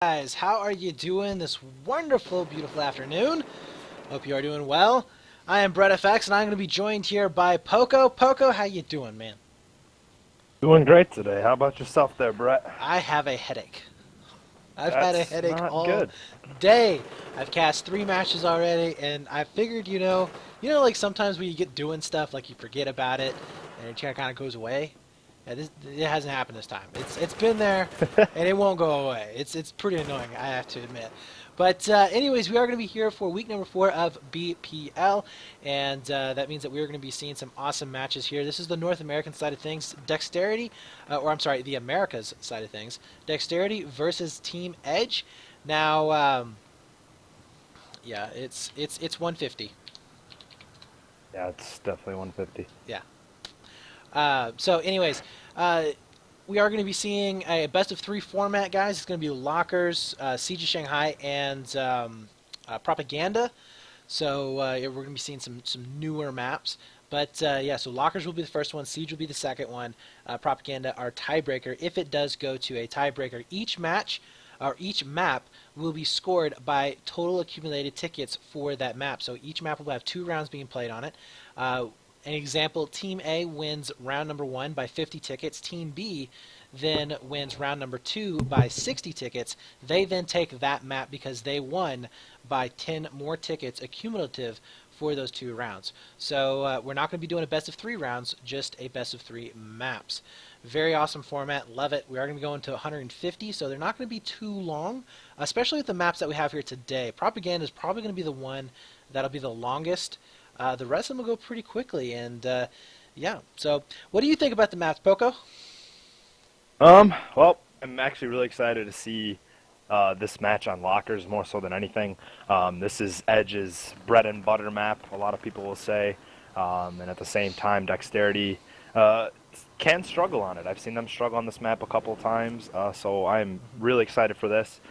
Guys, how are you doing this wonderful, beautiful afternoon? Hope you are doing well. I am Brett FX, and I'm going to be joined here by Poco. Poco, how you doing, man? Doing great today. How about yourself there, Brett? I have a headache. I've had a That's headache not all good. day. I've cast 3 matches already, and I figured, like sometimes when you get doing stuff, like you forget about it, and it kind of goes away. Yeah, it hasn't happened this time. It's been there, and it won't go away. It's pretty annoying, I have to admit. But anyways, we are going to be here for week number 4 of BPL, and that means that we are going to be seeing some awesome matches here. This is the North American side of things, Dexterity, or I'm sorry, the Americas side of things, Dexterity versus Team Edge. Now, yeah, it's 150. Yeah, it's definitely 150. Yeah. Anyways, uh, we are going to be seeing a best of 3 format, guys. It's going to be lockers, Siege of Shanghai, and propaganda. So yeah, we're going to be seeing some newer maps. But yeah, so lockers will be the first one, siege will be the second one, propaganda our tiebreaker. If it does go to a tiebreaker, each match or each map will be scored by total accumulated tickets for that map. So each map will have 2 rounds being played on it. An example, Team A wins round number 1 by 50 tickets. Team B then wins round number 2 by 60 tickets. They then take that map because they won by 10 more tickets accumulative for those 2 rounds. So we're not going to be doing a best of 3 rounds, just a best of 3 maps. Very awesome format, love it. We are going to be going to 150, so they're not going to be too long, especially with the maps that we have here today. Propaganda is probably going to be the one that'll be the longest. The rest of them will go pretty quickly, and yeah. So, what do you think about the maps, Poco? Well, I'm actually really excited to see this match on lockers more so than anything. This is Edge's bread and butter map, a lot of people will say. And at the same time, Dexterity uh, can struggle on it. I've seen them struggle on this map a couple of times, so I'm really excited for this.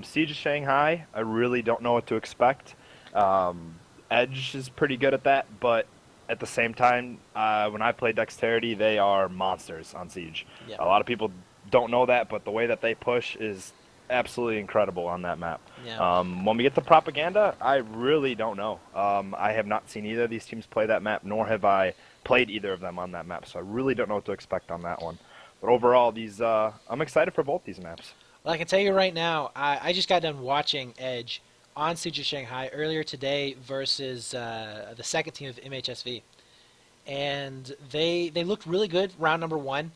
Siege of Shanghai, I really don't know what to expect. Um, Edge is pretty good at that, but at the same time, when I play Dexterity, they are monsters on Siege. Yeah, A lot of people don't know that, but the way that they push is absolutely incredible on that map. yeah. When we get to Propaganda, I really don't know. I have not seen either of these teams play that map, nor have I played either of them on that map, so I really don't know what to expect on that one. But overall, I'm excited for both these maps. Well, I can tell you right now, I just got done watching Edge on Siege of Shanghai earlier today versus the second team of MHSV, and they looked really good round number 1.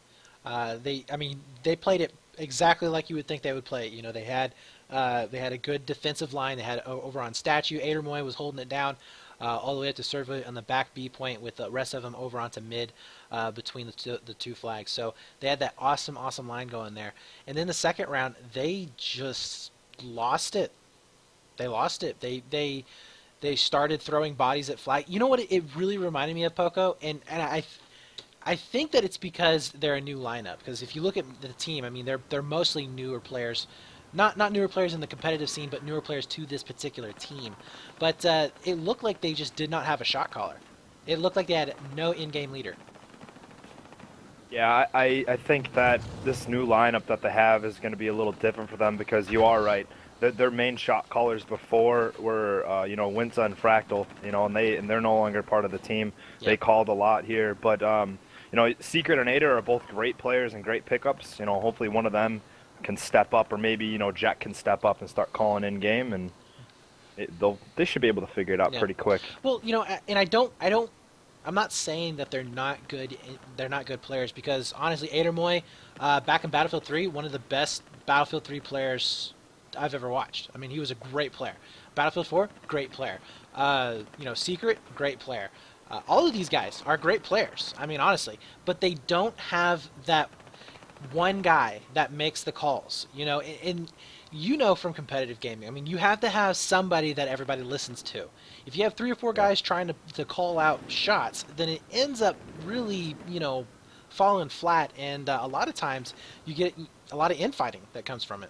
I mean, they played it exactly like you would think they would play it. They had a good defensive line. They had over on statue. Adermoy was holding it down all the way up to serve on the back B point with the rest of them over onto mid between the two flags. So they had that awesome, awesome line going there. And then the second round, they just lost it. They lost it. They started throwing bodies at flag. You know what it really reminded me of, Poco? And I think that it's because they're a new lineup. Because if you look at the team, I mean, they're mostly newer players, not newer players in the competitive scene, but newer players to this particular team. But it looked like they just did not have a shot caller. It looked like they had no in-game leader. Yeah, I think that this new lineup that they have is going to be a little different for them because you are right. Their main shot callers before were, Winsa and Fractal, and they're no longer part of the team. Yeah, They called a lot here, but Secret and Ada are both great players and great pickups. Hopefully one of them can step up, or maybe Jack can step up and start calling in game, and they should be able to figure it out yeah. pretty quick. Well, and I don't. I'm not saying that they're not good. They're not good players because honestly, Adermoy, back in Battlefield 3, one of the best Battlefield 3 players I've ever watched. I mean, he was a great player. Battlefield 4, great player. Secret, great player. All of these guys are great players. I mean, honestly, but they don't have that one guy that makes the calls. And from competitive gaming, I mean, you have to have somebody that everybody listens to. If you have 3 or 4 Yeah. guys trying to call out shots, then it ends up really, falling flat. And a lot of times you get a lot of infighting that comes from it.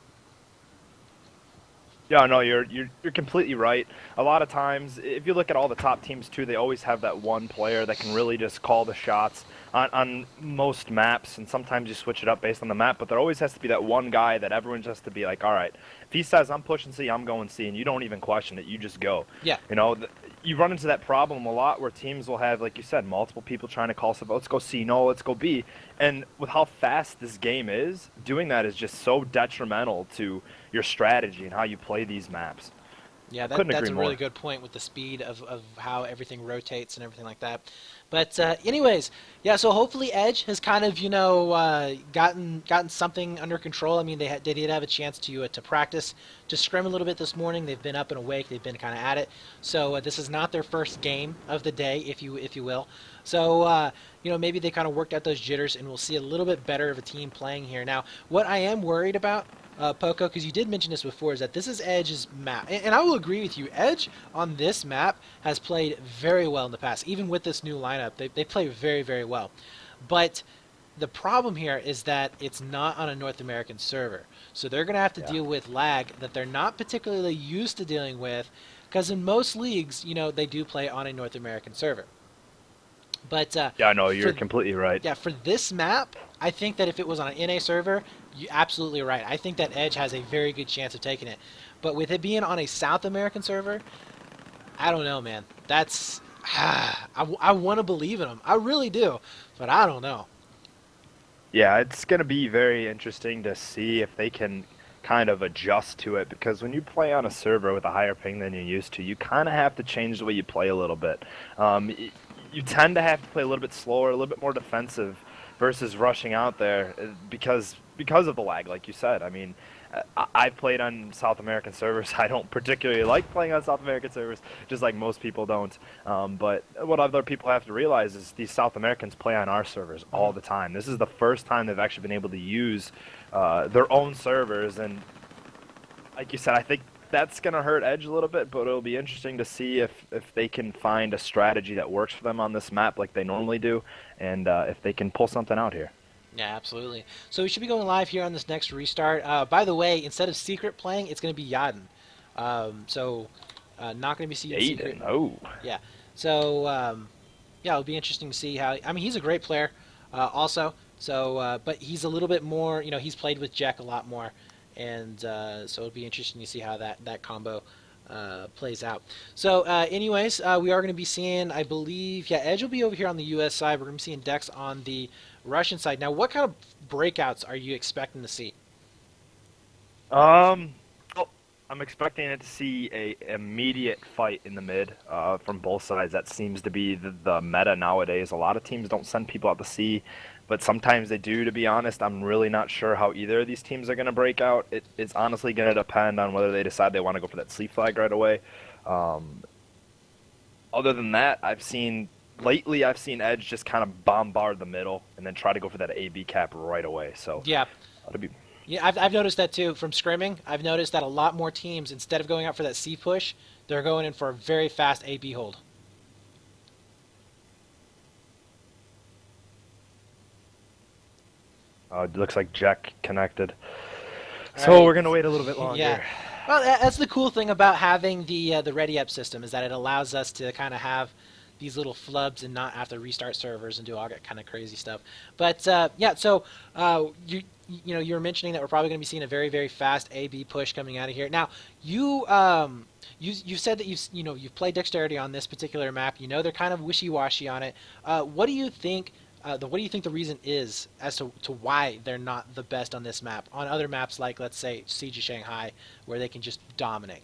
Yeah, no, you're completely right. A lot of times, if you look at all the top teams too, they always have that one player that can really just call the shots on most maps, and sometimes you switch it up based on the map. But there always has to be that one guy that everyone just to be like, all right, if he says I'm pushing C, I'm going C, and you don't even question it, you just go. Yeah. You know, you run into that problem a lot where teams will have, like you said, multiple people trying to call stuff. Let's go C, no, let's go B, and with how fast this game is, doing that is just so detrimental to your strategy and how you play these maps. Yeah, Couldn't that's agree a really more. good point with the speed of how everything rotates and everything like that. But anyways, yeah. So hopefully Edge has kind of gotten something under control. I mean, they did have a chance to practice to scrim a little bit this morning. They've been up and awake. They've been kind of at it. So this is not their first game of the day, if you will. So maybe they kind of worked out those jitters, and we'll see a little bit better of a team playing here. Now, what I am worried about Poco, because you did mention this before, is that this is Edge's map. And I will agree with you. Edge on this map has played very well in the past. Even with this new lineup, they play very, very well. But the problem here is that it's not on a North American server. So they're going to have to Yeah. deal with lag that they're not particularly used to dealing with, because in most leagues, they do play on a North American server. But Yeah, no, you're for completely right. yeah, for this map, I think that if it was on an NA server, you absolutely right. I think that Edge has a very good chance of taking it. But with it being on a South American server, I don't know, man. That's I want to believe in them. I really do, but I don't know. Yeah, it's going to be very interesting to see if they can kind of adjust to it because when you play on a server with a higher ping than you're used to, you kind of have to change the way you play a little bit. You tend to have to play a little bit slower, a little bit more defensive versus rushing out there because of the lag, like you said. I mean, I've played on South American servers. I don't particularly like playing on South American servers, just like most people don't. But what other people have to realize is these South Americans play on our servers Mhm. all the time. This is the first time they've actually been able to use their own servers, and like you said, I think that's going to hurt Edge a little bit, but it'll be interesting to see if they can find a strategy that works for them on this map like they normally do, and if they can pull something out here. Yeah, absolutely. So we should be going live here on this next restart. By the way, instead of Secret playing, it's going to be Yaden. Not going to be seeing Secret. Aiden, oh. Yeah. So yeah, it'll be interesting to see how. I mean, he's a great player, also. So, but he's a little bit more. He's played with Jack a lot more, and so it'll be interesting to see how that combo plays out. So, anyways, we are going to be seeing, I believe, yeah, Edge will be over here on the U.S. side. We're going to be seeing Dex on the Russian side. Now, what kind of breakouts are you expecting to see? Um, well, I'm expecting it to see a immediate fight in the mid from both sides. That seems to be the meta nowadays. A lot of teams don't send people out to sea, but sometimes they do. To be honest, I'm really not sure how either of these teams are going to break out. It's honestly going to depend on whether they decide they want to go for that C flag right away. Um, Other than that, I've seen Edge just kind of bombard the middle and then try to go for that AB cap right away. So Yeah, it'll be yeah, I've noticed that too from scrimming. I've noticed that a lot more teams, instead of going out for that C push, they're going in for a very fast AB hold. it looks like Jack connected. All So right. we're gonna wait a little bit Yeah. longer. Well, that's the cool thing about having the ready up system is that it allows us to kind of have these little flubs and not have to restart servers and do all that kind of crazy stuff. But yeah, so you were mentioning that we're probably going to be seeing a very very fast A/B push coming out of here. Now you said that you've played Dexterity on this particular map. You know they're kind of wishy washy on it. What do you think? What do you think the reason is as to why they're not the best on this map? On other maps like, let's say, Siege of Shanghai, where they can just dominate.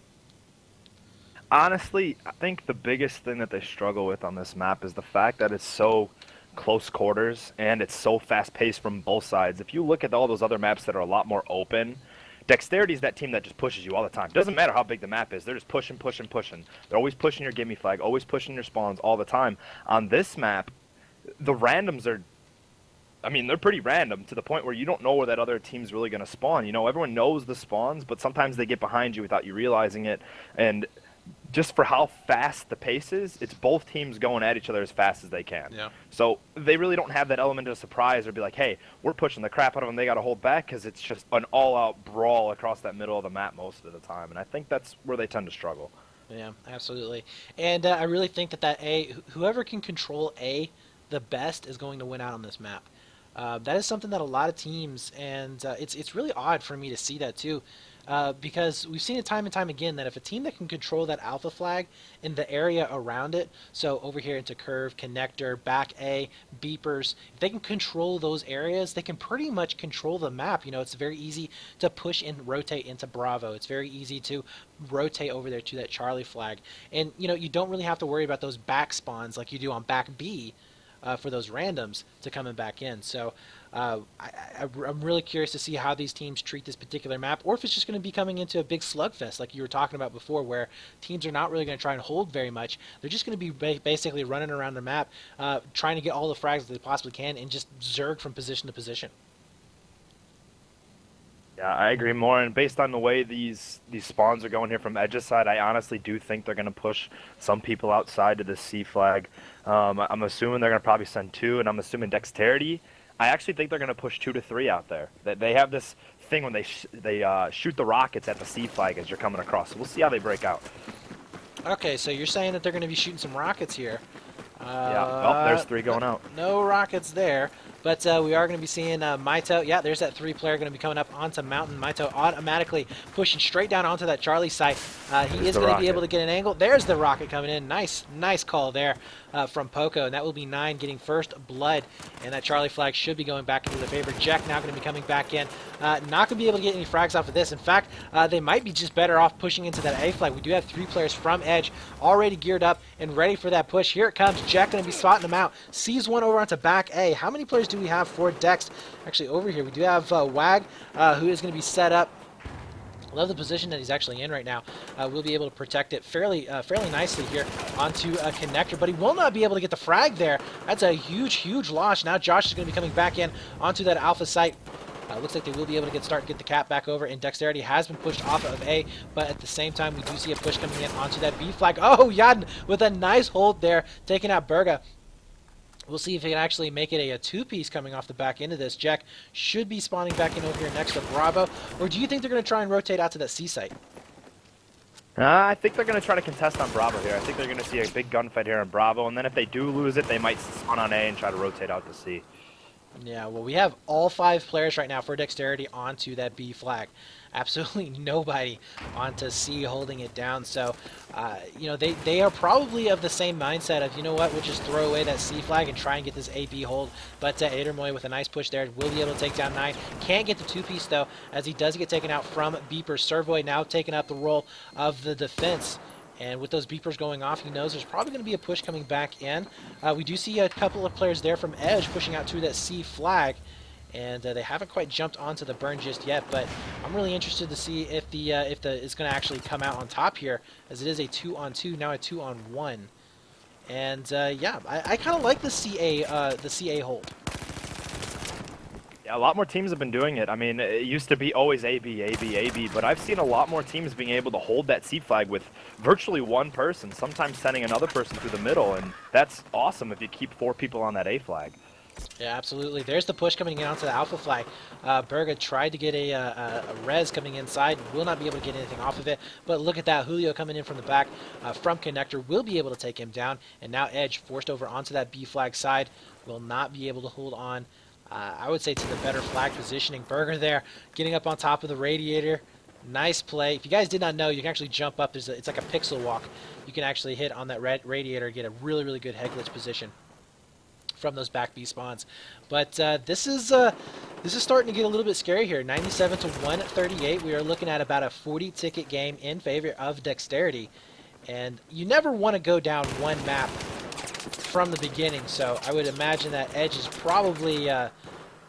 Honestly, I think the biggest thing that they struggle with on this map is the fact that it's so close quarters and it's so fast paced from both sides. If you look at all those other maps that are a lot more open, Dexterity is that team that just pushes you all the time. Doesn't matter how big the map is, they're just pushing, pushing, pushing. They're always pushing your gimme flag, always pushing your spawns all the time. On this map, the randoms are, I mean, they're pretty random to the point where you don't know where that other team's really going to spawn. Everyone knows the spawns, but sometimes they get behind you without you realizing it. And just for how fast the pace is, it's both teams going at each other as fast as they can. Yeah. So they really don't have that element of surprise or be like, hey, we're pushing the crap out of them. They got to hold back because it's just an all-out brawl across that middle of the map most of the time. And I think that's where they tend to struggle. Yeah, absolutely. And I really think that whoever can control A the best is going to win out on this map. That is something that a lot of teams, and it's really odd for me to see that too, because we've seen it time and time again that if a team that can control that alpha flag in the area around it, so over here into curve, connector, back A, beepers, if they can control those areas, they can pretty much control the map. You know, it's very easy to push and rotate into Bravo. It's very easy to rotate over there to that Charlie flag, and you know you don't really have to worry about those back spawns like you do on back B. For those randoms to coming back in. So I'm really curious to see how these teams treat this particular map, or if it's just going to be coming into a big slugfest like you were talking about before, where teams are not really going to try and hold very much. They're just going to be basically running around the map, trying to get all the frags that they possibly can and just zerg from position to position. Yeah, I agree more. And based on the way these spawns are going here from Edge's side, I honestly do think they're going to push some people outside to the C flag. I'm assuming they're going to probably send two, and I'm assuming Dexterity. I actually think they're going to push 2 to 3 out there. They have this thing when they shoot the rockets at the C flag as you're coming across. So we'll see how they break out. Okay, so you're saying that they're going to be shooting some rockets here. Yeah. Oh, there's 3 going out. No rockets there, but we are going to be seeing Maito. Yeah, there's that 3-player going to be coming up onto Mountain. Maito automatically pushing straight down onto that Charlie site. He is going to be able to get an angle. There's the rocket coming in. Nice call there from Poco, and that will be 9 getting first blood, and that Charlie flag should be going back into the favor. Jack now going to be coming back in. Not going to be able to get any frags off of this. In fact, they might be just better off pushing into that A flag. We do have 3 players from Edge already geared up and ready for that push. Here it comes. Jack going to be spotting them out. Sees one over onto back A. How many players do we have for Dex? Actually, over here we do have Wag, who is going to be set up. Love the position that he's actually in right now. We'll be able to protect it fairly nicely here onto a connector, but he will not be able to get the frag there. That's a huge loss. Now Josh is going to be coming back in onto that alpha site. Looks like they will be able to get the cap back over, and Dexterity has been pushed off of A, but at the same time, we do see a push coming in onto that B flag. Oh, Yadin with a nice hold there, taking out Berga. We'll see if he can actually make it a two-piece coming off the back end of this. Jack should be spawning back in over here next to Bravo, or do you think they're going to try and rotate out to that C site? I think they're going to try to contest on Bravo here. I think they're going to see a big gunfight here on Bravo, and then if they do lose it, they might spawn on A and try to rotate out to C. Yeah, well, we have all 5 players right now for Dexterity onto that B flag. Absolutely nobody onto C holding it down. So, you know, they are probably of the same mindset of, you know what, we'll just throw away that C flag and try and get this AB hold. But Adermoy with a nice push there will be able to take down 9. Can't get the 2-piece, though, as he does get taken out from Beeper. Servoy now taking up the role of the defense. And with those beepers going off, he knows there's probably going to be a push coming back in. We do see a couple of players there from Edge pushing out to that C flag. And they haven't quite jumped onto the burn just yet, but I'm really interested to see if it's going to actually come out on top here, as it is a 2-on-2, now a 2-on-1. And yeah, I kind of like the CA hold. Yeah, a lot more teams have been doing it. I mean, it used to be always AB, AB, AB, but I've seen a lot more teams being able to hold that C flag with virtually one person, sometimes sending another person through the middle, and that's awesome if you keep 4 people on that A flag. Yeah, absolutely. There's the push coming in onto the alpha flag. Berga tried to get a res coming inside. Will not be able to get anything off of it. But look at that. Julio coming in from the back from connector. Will be able to take him down. And now Edge forced over onto that B flag side. Will not be able to hold on. I would say to the better flag positioning. Berger there getting up on top of the radiator. Nice play. If you guys did not know, you can actually jump up. It's like a pixel walk. You can actually hit on that radiator, get a really good head glitch position from those back B spawns. But this is starting to get a little bit scary here. 97 to 138. We are looking at about a 40-ticket game in favor of Dexterity. And you never want to go down one map from the beginning, so I would imagine that Edge is probably a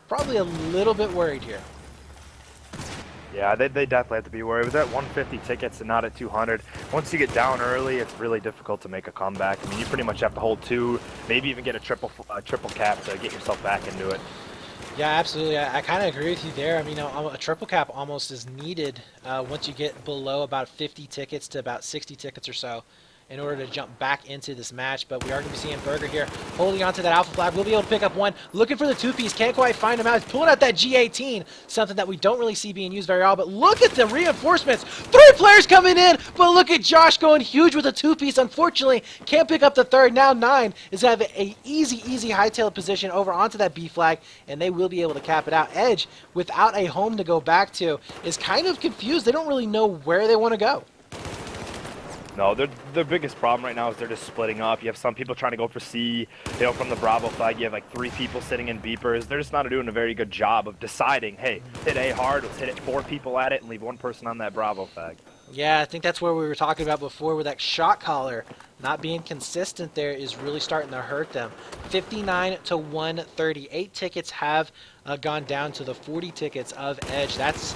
little bit worried here. Yeah, they definitely have to be worried. It was at 150 tickets and not at 200. Once you get down early, it's really difficult to make a comeback. I mean, you pretty much have to hold 2, maybe even get a triple cap to get yourself back into it. Yeah, absolutely. I kind of agree with you there. I mean, a triple cap almost is needed once you get below about 50 tickets to about 60 tickets or so in order to jump back into this match. But we are going to be seeing Burger here holding on to that alpha flag. We'll be able to pick up one. Looking for the two-piece. Can't quite find him out. He's pulling out that G18, something that we don't really see being used very often. But look at the reinforcements. 3 players coming in, but look at Josh going huge with a two-piece. Unfortunately, can't pick up the third. Now 9 is going to have an easy hightail position over onto that B flag, and they will be able to cap it out. Edge, without a home to go back to, is kind of confused. They don't really know where they want to go. No, their biggest problem right now is they're just splitting up. You have some people trying to go for C, from the Bravo flag. You have like 3 people sitting in beepers. They're just not doing a very good job of deciding, hey, hit A hard, let's hit it 4 people at it and leave 1 person on that Bravo flag. Yeah, I think that's where we were talking about before with that shot caller not being consistent there is really starting to hurt them. 59 to 138 tickets have gone down to the 40 tickets of Edge. That's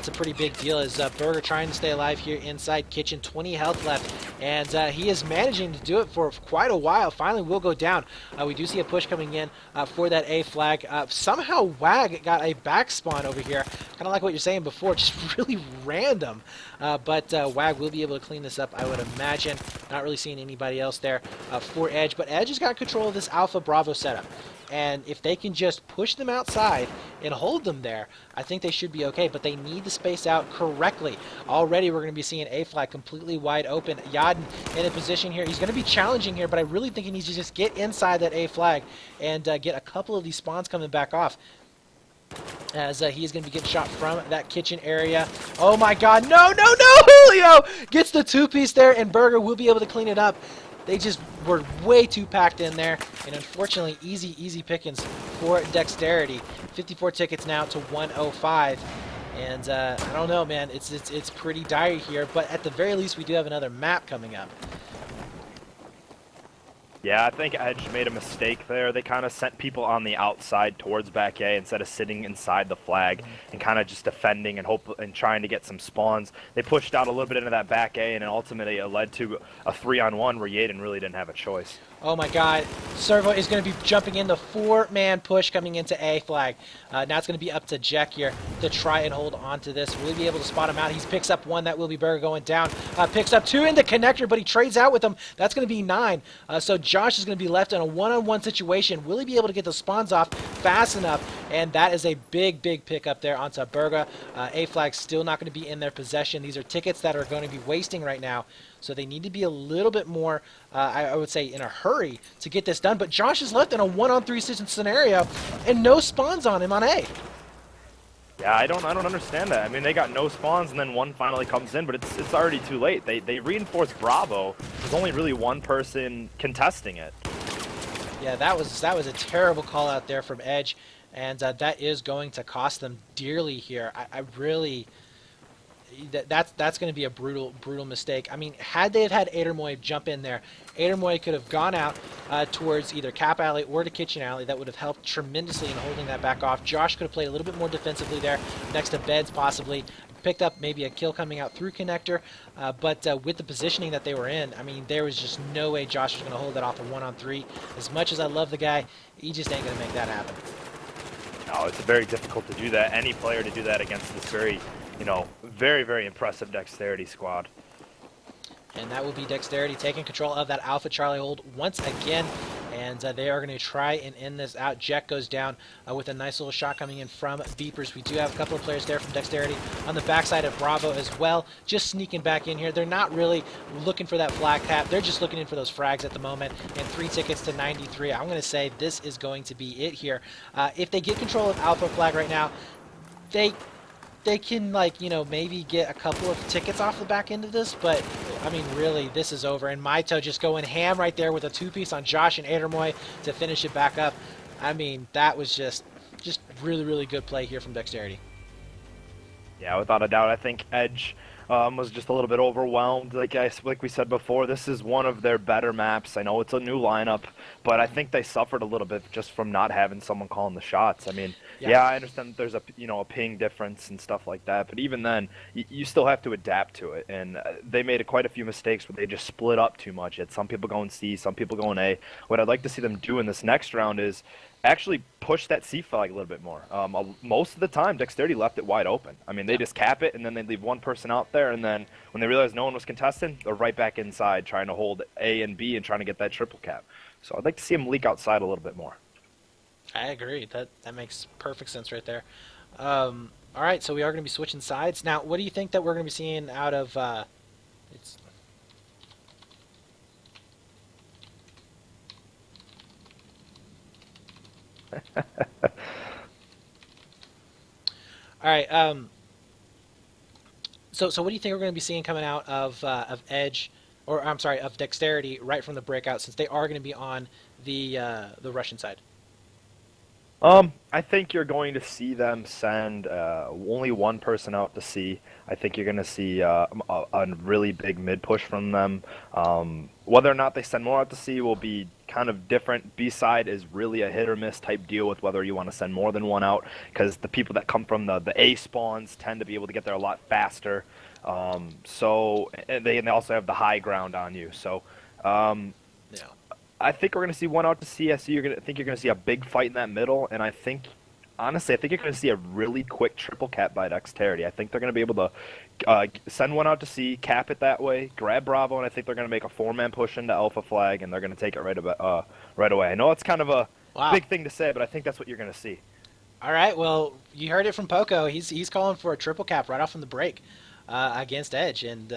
a pretty big deal as Burger trying to stay alive here inside Kitchen. 20 health left, and he is managing to do it for quite a while. Finally will go down. We do see a push coming in for that A flag. Somehow Wag got a back spawn over here. Kind of like what you're saying before, just really random. But Wag will be able to clean this up, I would imagine. Not really seeing anybody else there for Edge, but Edge has got control of this Alpha Bravo setup. And if they can just push them outside and hold them there, I think they should be okay. But they need to space out correctly. Already we're going to be seeing A flag completely wide open. Yadin in a position here. He's going to be challenging here, but I really think he needs to just get inside that A flag and get a couple of these spawns coming back off, as he is going to be getting shot from that kitchen area. Oh my god, no, no, no! Julio gets the two-piece there, and Burger will be able to clean it up. They just were way too packed in there, and unfortunately, easy pickings for Dexterity. 54 tickets now to 105, and I don't know, man. It's pretty dire here, but at the very least, we do have another map coming up. Yeah, I think Edge made a mistake there. They kind of sent people on the outside towards back A instead of sitting inside the flag and kind of just defending and trying to get some spawns. They pushed out a little bit into that back A, and then ultimately it led to a 3-on-1 where Yaden really didn't have a choice. Oh my god, Servo is going to be jumping in the 4-man push coming into A flag. Now it's going to be up to Jack here to try and hold on to this. Will he be able to spot him out? He picks up 1, that will be Burger going down. Picks up 2 in the connector, but he trades out with him. That's going to be 9. So Josh is going to be left in a one-on-one situation. Will he be able to get the spawns off fast enough? And that is a big pick up there onto Burger. A flag still not going to be in their possession. These are tickets that are going to be wasting right now. So they need to be a little bit more, I would say, in a hurry to get this done. But Josh is left in a 1-on-3 scenario, and no spawns on him on A. Yeah, I don't understand that. I mean, they got no spawns, and then 1 finally comes in, but it's already too late. They reinforced Bravo. There's only really 1 person contesting it. Yeah, that was a terrible call out there from Edge, and that is going to cost them dearly here. I really. That's going to be a brutal mistake. I mean, had they had Adermoy jump in there, Adermoy could have gone out towards either Cap Alley or to Kitchen Alley. That would have helped tremendously in holding that back off. Josh could have played a little bit more defensively there, next to Beds possibly. Picked up maybe a kill coming out through connector, but with the positioning that they were in, I mean, there was just no way Josh was going to hold that off a 1-on-3. As much as I love the guy, he just ain't going to make that happen. No, it's very difficult to do that. Any player to do that against this very impressive Dexterity squad. And that will be Dexterity taking control of that Alpha Charlie hold once again. And they are going to try and end this out. Jack goes down with a nice little shot coming in from Beepers. We do have a couple of players there from Dexterity on the backside of Bravo as well. Just sneaking back in here. They're not really looking for that flag cap. They're just looking in for those frags at the moment. And 3 tickets to 93. I'm going to say this is going to be it here. If they get control of Alpha flag right now, they can, like, maybe get a couple of tickets off the back end of this, but I mean, really, this is over. And Maito just going ham right there with a 2-piece on Josh and Adermoy to finish it back up. I mean, that was just really good play here from Dexterity. Yeah, without a doubt. I think Edge was just a little bit overwhelmed. Like we said before, this is one of their better maps. I know it's a new lineup, but I think they suffered a little bit just from not having someone calling the shots. I mean, yeah, I understand that there's a ping difference and stuff like that, but even then, you still have to adapt to it. And they made quite a few mistakes where they just split up too much. You had some people going C, some people going A. What I'd like to see them do in this next round is actually push that C flag a little bit more. Most of the time, Dexterity left it wide open. I mean, they Yeah. just cap it, and then they leave one person out there, and then when they realize no one was contesting, they're right back inside trying to hold A and B and trying to get that triple cap. So I'd like to see them leak outside a little bit more. I agree. That makes perfect sense right there. All right, so we are going to be switching sides now. What do you think that we're going to be seeing out of? It's all right. So what do you think we're going to be seeing coming out of Edge, or I'm sorry, of Dexterity right from the breakout, since they are going to be on the Russian side? I think you're going to see them send only one person out to C. I think you're going to see a really big mid push from them. Whether or not they send more out to C will be kind of different. B side is really a hit or miss type deal with whether you want to send more than one out, because the people that come from the A spawns tend to be able to get there a lot faster. And they also have the high ground on you. So. Um, Yeah. I think we're going to see one out to CSU. You're going to see a big fight in that middle, and honestly, I think you're going to see a really quick triple cap by Dexterity. I think they're going to be able to send one out to C, cap it that way, grab Bravo, and I think they're going to make a four-man push into Alpha Flag, and they're going to take it right away. I know it's kind of a Wow. big thing to say, but I think that's what you're going to see. All right. Well, you heard it from Poco. He's calling for a triple cap right off from the break against Edge, and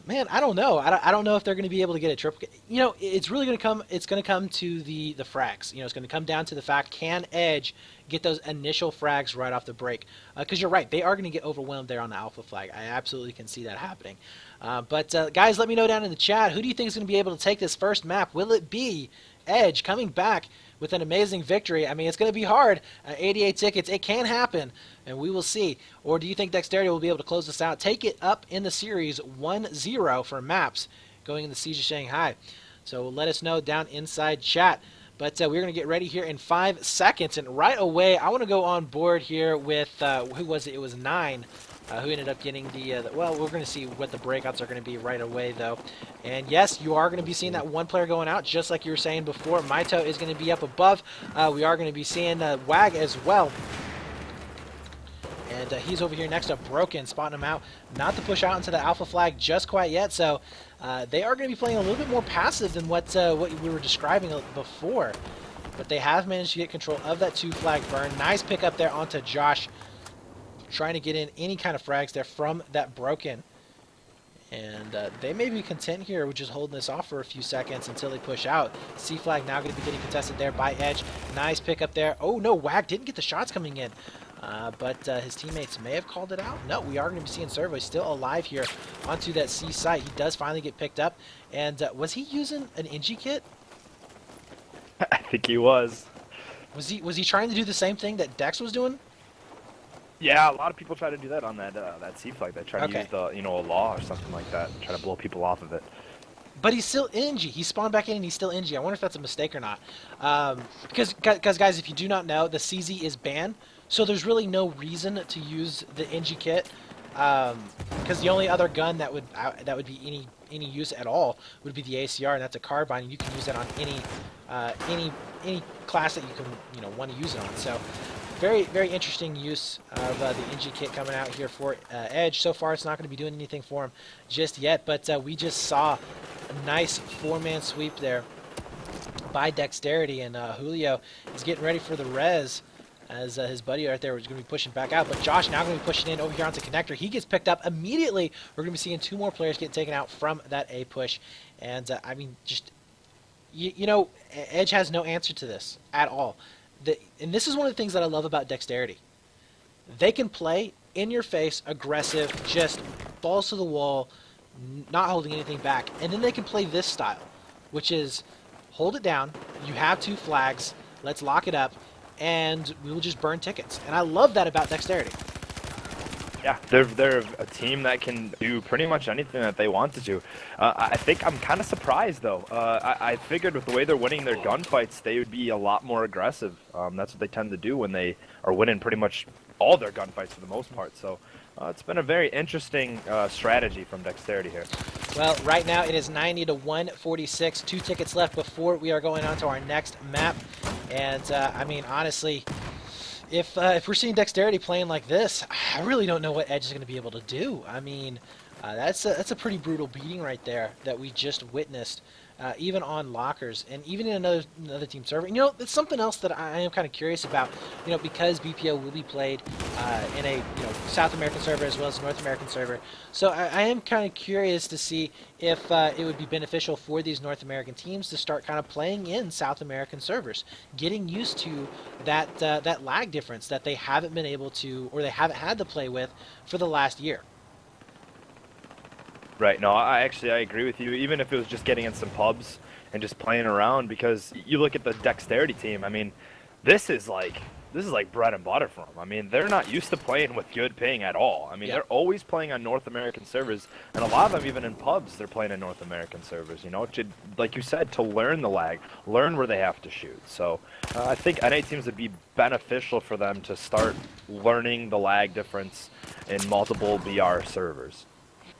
man, I don't know. I don't know if they're going to be able to get a triple. It's really going to come. It's going to come to the frags. It's going to come down to the fact, can Edge get those initial frags right off the break? Because you're right, they are going to get overwhelmed there on the Alpha Flag. I absolutely can see that happening. But guys, let me know down in the chat, who do you think is going to be able to take this first map? Will it be Edge coming back with an amazing victory? I mean, it's going to be hard. 88 tickets, it can happen, and we will see. Or do you think Dexterity will be able to close this out, take it up in the series 1-0 for maps going in the Siege of Shanghai? So let us know down inside chat. But we're going to get ready here in 5 seconds, and right away I want to go on board here with, who was it? It was 9. Who ended up getting well, we're going to see what the breakouts are going to be right away, though. And yes, you are going to be seeing that one player going out, just like you were saying before. Maito is going to be up above. We are going to be seeing Wag as well. And he's over here next to Broken, spotting him out. Not to push out into the Alpha Flag just quite yet, so they are going to be playing a little bit more passive than what we were describing before. But they have managed to get control of that 2-flag burn. Nice pick up there onto Josh, trying to get in any kind of frags there from that Broken. And they may be content here with just holding this off for a few seconds until they push out. C-flag now going to be getting contested there by Edge. Nice pick up there. Oh no, Wag didn't get the shots coming in. But his teammates may have called it out. No, we are going to be seeing Servo. He's still alive here onto that C site. He does finally get picked up. And was he using an Inji kit? I think he was. Was he trying to do the same thing that Dex was doing? Yeah, a lot of people try to do that on that C flag. They try to Okay. use a law or something like that, try to blow people off of it. But he's still NG. He spawned back in and he's still NG. I wonder if that's a mistake or not. Because guys, if you do not know, the CZ is banned, so there's really no reason to use the NG kit. Because the only other gun that would be any use at all would be the ACR, and that's a carbine, and you can use that on any class that you can want to use it on. So very, very interesting use of the NG kit coming out here for Edge. So far, it's not going to be doing anything for him just yet, but we just saw a nice 4-man sweep there by Dexterity, and Julio is getting ready for the res as his buddy right there was going to be pushing back out. But Josh now going to be pushing in over here onto Connector. He gets picked up immediately. We're going to be seeing 2 more players get taken out from that A push. And, I mean, just, Edge has no answer to this at all. And this is one of the things that I love about Dexterity. They can play in your face, aggressive, just balls to the wall, not holding anything back. And then they can play this style, which is hold it down, you have 2 flags, let's lock it up, and we will just burn tickets. And I love that about Dexterity. Yeah, they're a team that can do pretty much anything that they want to do. I think I'm kind of surprised though. I figured with the way they're winning their gunfights, they would be a lot more aggressive. That's what they tend to do when they are winning pretty much all their gunfights for the most part. So it's been a very interesting strategy from Dexterity here. Well, right now it is 90 to 146. 2 tickets left before we are going on to our next map. And I mean, honestly, if we're seeing Dexterity playing like this, I really don't know what Edge is going to be able to do. I mean, that's a pretty brutal beating right there that we just witnessed, even on lockers and even in another team server. You know, it's something else that I am kind of curious about. You know, because BPL will be played in a South American server as well as a North American server. So I am kind of curious to see if it would be beneficial for these North American teams to start kind of playing in South American servers, getting used to that lag difference that they haven't been able to, or they haven't had to play with for the last year. Right. No, I agree with you. Even if it was just getting in some pubs and just playing around, because you look at the Dexterity team. I mean, this is like this is like bread and butter for them. I mean, they're not used to playing with good ping at all. I mean, Yep. they're always playing on North American servers, and a lot of them even in pubs, they're playing in North American servers. You know, to, like you said, to learn the lag, learn where they have to shoot. So I think NA teams would be beneficial for them to start learning the lag difference in multiple BR servers.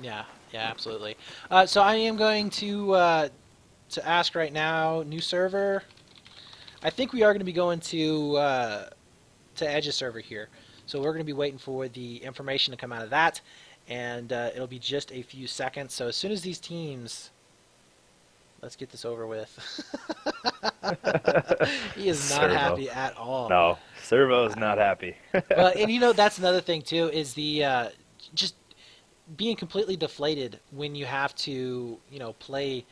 Yeah. Yeah. Absolutely. So I am going to ask right now, new server. I think we are going to be going to Edge's server here. So we're going to be waiting for the information to come out of that, and it'll be just a few seconds. So as soon as these teams, let's get this over with. He is not Servo. happy at all. No, Servo's not happy. Well, and you know that's another thing too is the just being completely deflated when you have to play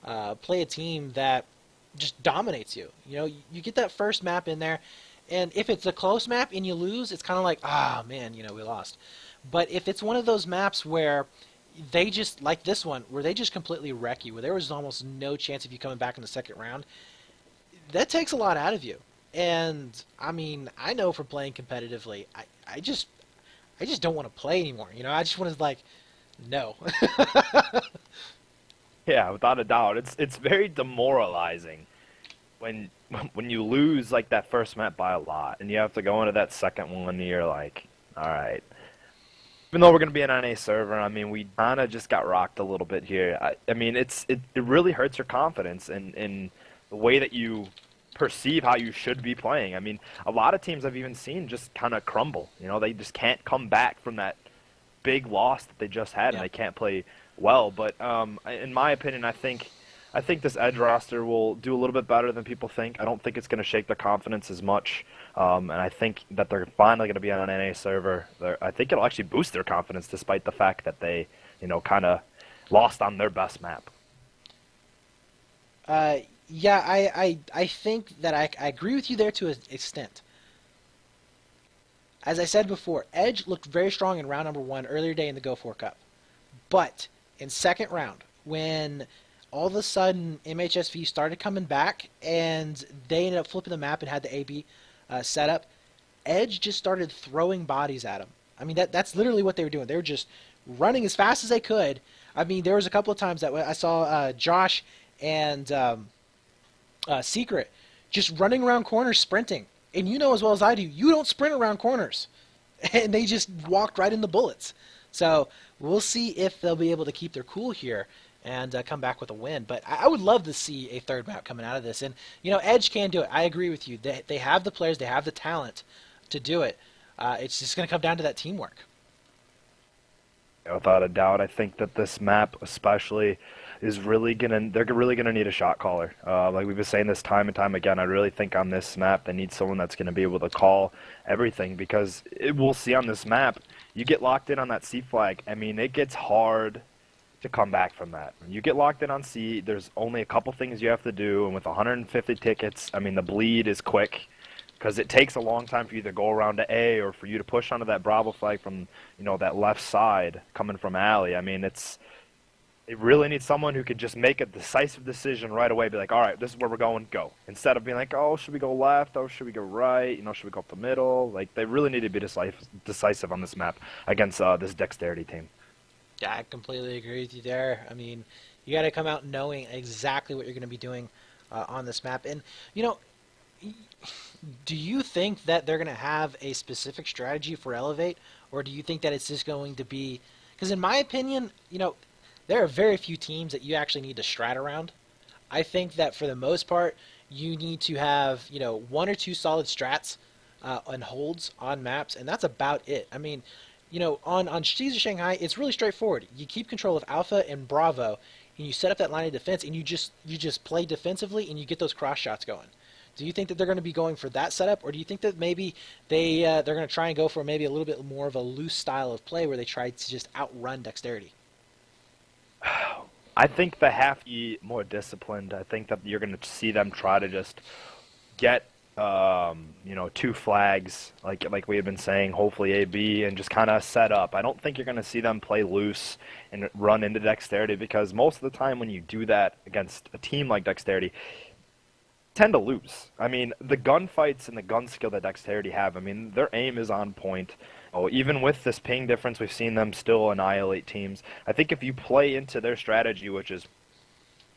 a team that just dominates you. You know, you get that first map in there, and if it's a close map and you lose, it's kind of like, ah, man, we lost. But if it's one of those maps where they just, like this one, where they just completely wreck you, where there was almost no chance of you coming back in the second round, that takes a lot out of you. And I mean, I know from playing competitively, I just don't want to play anymore. You know, I just want to like, no. Yeah, without a doubt. It's very demoralizing when when you lose like that first map by a lot and you have to go into that second one and you're like, all right. Even though we're going to be an NA server, I mean, we kind of just got rocked a little bit here. I mean, it really hurts your confidence in the way that you perceive how you should be playing. I mean, a lot of teams I've even seen just kind of crumble. You know, they just can't come back from that big loss that they just had, and Yeah. they can't play well. But in my opinion, I think this Edge roster will do a little bit better than people think. I don't think it's going to shake their confidence as much, and I think that they're finally going to be on an NA server. I think it'll actually boost their confidence, despite the fact that they, kind of lost on their best map. Uh, yeah, I think that I agree with you there to an extent. As I said before, Edge looked very strong in round number one earlier today in the Go 4 Cup. But in second round, when all of a sudden MHSV started coming back and they ended up flipping the map and had the AB set up, Edge just started throwing bodies at him. I mean, that's literally what they were doing. They were just running as fast as they could. I mean, there was a couple of times that I saw Josh and Secret just running around corners sprinting. And you know as well as I do, you don't sprint around corners. And they just walked right in the bullets. So we'll see if they'll be able to keep their cool here and come back with a win. But I would love to see a third map coming out of this. And, Edge can do it. I agree with you. They have the players, they have the talent to do it. It's just going to come down to that teamwork. Without a doubt, I think that this map, especially, is really gonna. They're really gonna need a shot caller. Like we've been saying this time and time again. I really think on this map they need someone that's gonna be able to call everything because we'll see on this map. You get locked in on that C flag. I mean, it gets hard to come back from that. When you get locked in on C, there's only a couple things you have to do, and with 150 tickets, I mean, the bleed is quick because it takes a long time for you to go around to A or for you to push onto that Bravo flag from that left side coming from alley. I mean, they really need someone who could just make a decisive decision right away. Be like, all right, this is where we're going. Go. Instead of being like, oh, should we go left? Oh, should we go right? Should we go up the middle? Like, they really need to be decisive on this map against this Dexterity team. Yeah, I completely agree with you there. I mean, you got to come out knowing exactly what you're going to be doing on this map. And, do you think that they're going to have a specific strategy for Elevate, or do you think that it's just going to be? Because in my opinion, there are very few teams that you actually need to strat around. I think that for the most part, you need to have, one or two solid strats and holds on maps, and that's about it. I mean, on Seas of Shanghai, it's really straightforward. You keep control of Alpha and Bravo, and you set up that line of defense, and you just play defensively, and you get those cross shots going. Do you think that they're going to be going for that setup, or do you think that maybe they're going to try and go for maybe a little bit more of a loose style of play where they try to just outrun Dexterity? I think they have to be more disciplined. I think that you're going to see them try to just get two flags like we have been saying, hopefully A B, and just kind of set up. I don't think you're going to see them play loose and run into Dexterity, because most of the time when you do that against a team like Dexterity, tend to lose. I mean, the gunfights and the gun skill that Dexterity have, I mean, their aim is on point. Oh, even with this ping difference, we've seen them still annihilate teams. I think if you play into their strategy, which is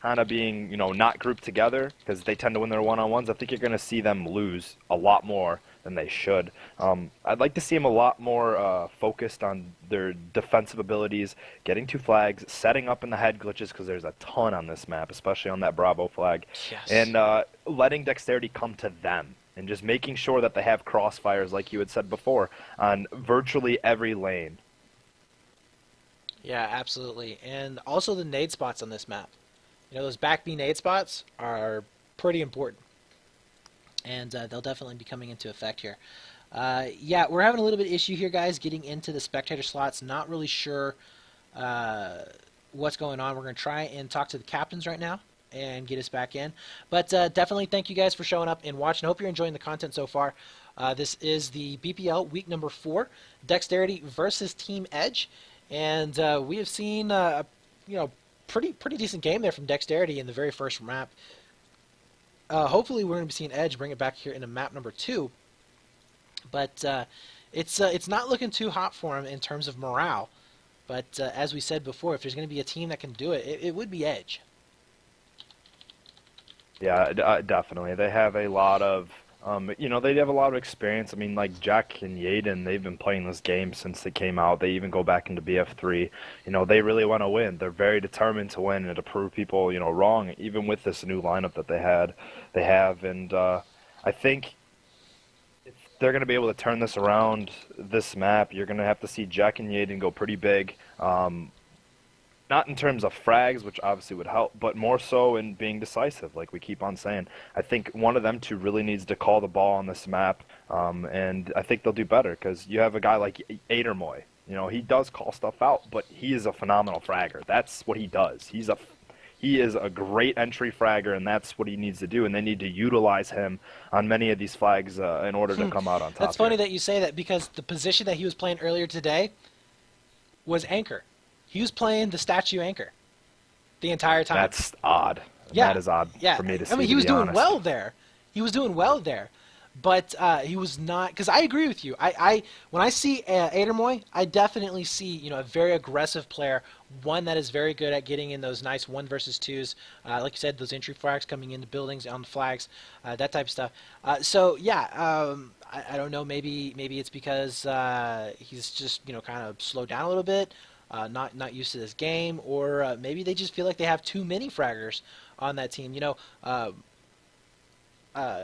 kind of being, not grouped together, because they tend to win their one-on-ones, I think you're going to see them lose a lot more than they should. I'd like to see them a lot more focused on their defensive abilities, getting two flags, setting up in the head glitches, because there's a ton on this map, especially on that Bravo flag, Yes. and letting Dexterity come to them, and just making sure that they have crossfires, like you had said before, on virtually every lane. Yeah, absolutely. And also the nade spots on this map. Those back B nade spots are pretty important, and they'll definitely be coming into effect here. Yeah, we're having a little bit of issue here, guys, getting into the spectator slots. Not really sure uh, what's going on. We're going to try and talk to the captains right now and get us back in. But definitely thank you guys for showing up and watching. Hope you're enjoying the content so far. This is the BPL week number 4, Dexterity versus Team Edge, and we have seen you know pretty decent game there from Dexterity in the very first map. Hopefully, we're going to be seeing Edge bring it back here in a map number 2, but it's not looking too hot for him in terms of morale. But as we said before, if there's going to be a team that can do it, it would be Edge. Yeah, definitely. They have a lot of, they have a lot of experience. I mean, like Jack and Yaden, they've been playing this game since they came out. They even go back into BF3. They really want to win. They're very determined to win and to prove people, wrong, even with this new lineup that they have. And I think if they're going to be able to turn this around, this map, you're going to have to see Jack and Yaden go pretty big. Not in terms of frags, which obviously would help, but more so in being decisive, like we keep on saying. I think one of them two really needs to call the ball on this map, and I think they'll do better, because you have a guy like Adermoy. He does call stuff out, but he is a phenomenal fragger. That's what he does. He is a great entry fragger, and that's what he needs to do, and they need to utilize him on many of these flags in order to come out on top That's funny here. that you say that, because the position that he was playing earlier today was anchor. He was playing the statue anchor the entire time. That's odd. Yeah, That is odd yeah. for me to I see, mean, he to was be doing honest. well there. He was doing well there, but he was not. Because I agree with you. I when I see Adermoy, I definitely see a very aggressive player, one that is very good at getting in those nice 1 versus 2s, like you said, those entry flags coming into buildings on the flags, that type of stuff. So yeah, I don't know. Maybe it's because he's just kind of slowed down a little bit. Not used to this game, or maybe they just feel like they have too many fraggers on that team. Uh,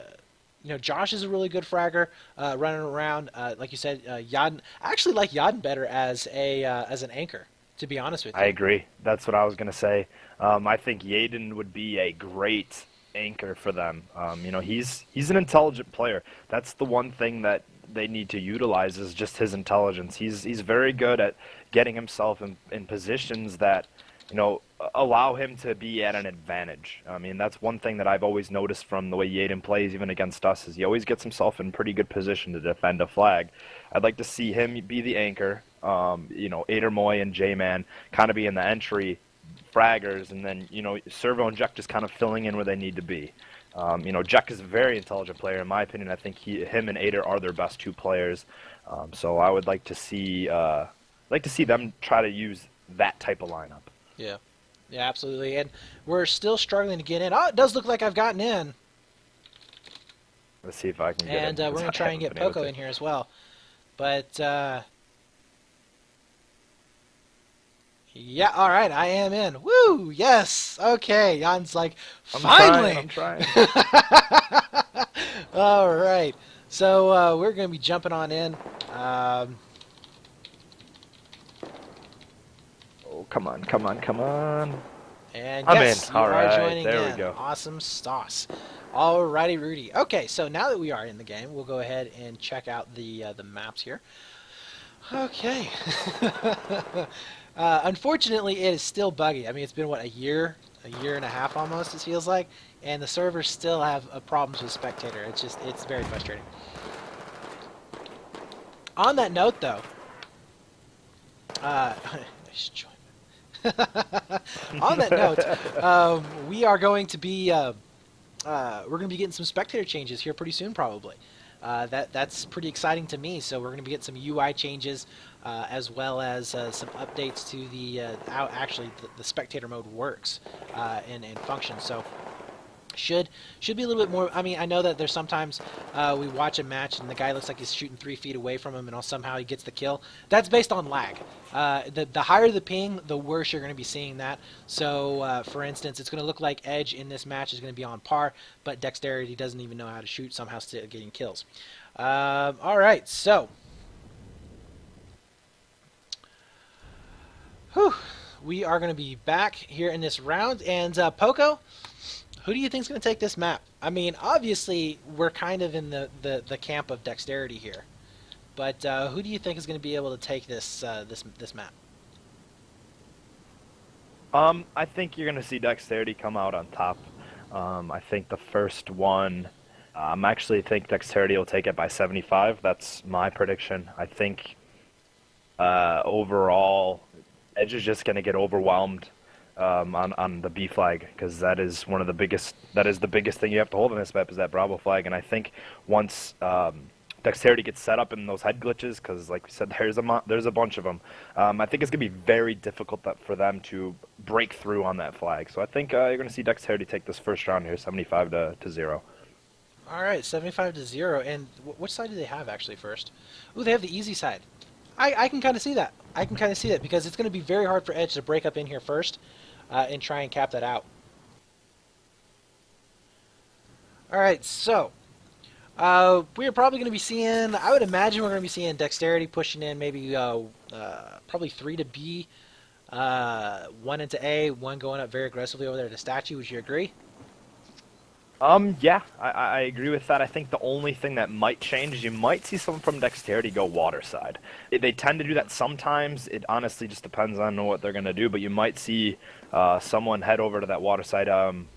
Josh is a really good fragger, running around. Like you said, Yadin. I actually like Yadin better as an anchor. To be honest with I you. agree. That's what I was going to say. I think Yaden would be a great anchor for them. He's an intelligent player. That's the one thing that they need to utilize, is just his intelligence. He's very good at getting himself in positions that allow him to be at an advantage. I mean, that's one thing that I've always noticed from the way Yaden plays, even against us, is he always gets himself in pretty good position to defend a flag. I'd like to see him be the anchor. Adermoy and J-Man kind of be in the entry fraggers, and then Servo and Jack just kind of filling in where they need to be. Jack is a very intelligent player, in my opinion. I think him and Ader are their best two players. So I would like to see them try to use that type of lineup. Yeah. Yeah, absolutely. And we're still struggling to get in. Oh, it does look like I've gotten in. Let's see if I can get And it, we're 'cause going I to try and haven't get been able Poco to. in here as well. But Yeah, all right, I am in. Woo! Yes. Okay. Jan's like, I'm trying. finally. I'm trying. All right. So we're gonna be jumping on in. Um, Oh, come on, come on, come on. and I'm in. yes, you All are right, joining there we in. go. Awesome sauce. Alrighty, Rudy. Okay, so now that we are in the game, we'll go ahead and check out the maps here. Okay. Unfortunately, it is still buggy. I mean, it's been what, a year and a half almost. It feels like, and the servers still have problems with spectator. It's very frustrating. On that note, though, uh, on that note, we are going to be we're going to be getting some spectator changes here pretty soon, probably. That's pretty exciting to me. So we're going to be getting some UI changes, as well as some updates to the how actually the spectator mode works and functions. So should be a little bit more. I mean, I know that there's sometimes we watch a match and the guy looks like he's shooting 3 feet away from him, and somehow he gets the kill. That's based on lag. The higher the ping, the worse you're going to be seeing that. So, for instance, it's going to look like Edge in this match is going to be on par, but Dexterity doesn't even know how to shoot, somehow still getting kills. All right, so whew, we are going to be back here in this round, and Poco. Who do you think is going to take this map? I mean, obviously, we're kind of in the camp of Dexterity here. But who do you think is going to be able to take this map? I think you're gonna see Dexterity come out on top. I think the first one. Actually think Dexterity will take it by 75. That's my prediction. I think overall, Edge is just gonna get overwhelmed on the B flag because that is one of the biggest. That is the biggest thing you have to hold in this map is that Bravo flag. And I think once Dexterity gets set up in those head glitches, because like we said, there's a bunch of them. I think it's gonna be very difficult for them to break through on that flag. So I think you're gonna see Dexterity take this first round here, 75 to 0. All right, 75-0. And which side do they have actually first? Ooh, they have the easy side. I can kind of see that. I can kind of see that because it's going to be very hard for Edge to break up in here first and try and cap that out. All right, so we're probably going to be seeing, I would imagine we're going to be seeing Dexterity pushing in maybe probably 3 to B, 1 into A, 1 going up very aggressively over there to Statue. Would you agree? Yeah, I agree with that. I think the only thing that might change is you might see someone from Dexterity go water side. They tend to do that sometimes. It honestly just depends on what they're going to do, but you might see someone head over to that water side. I'm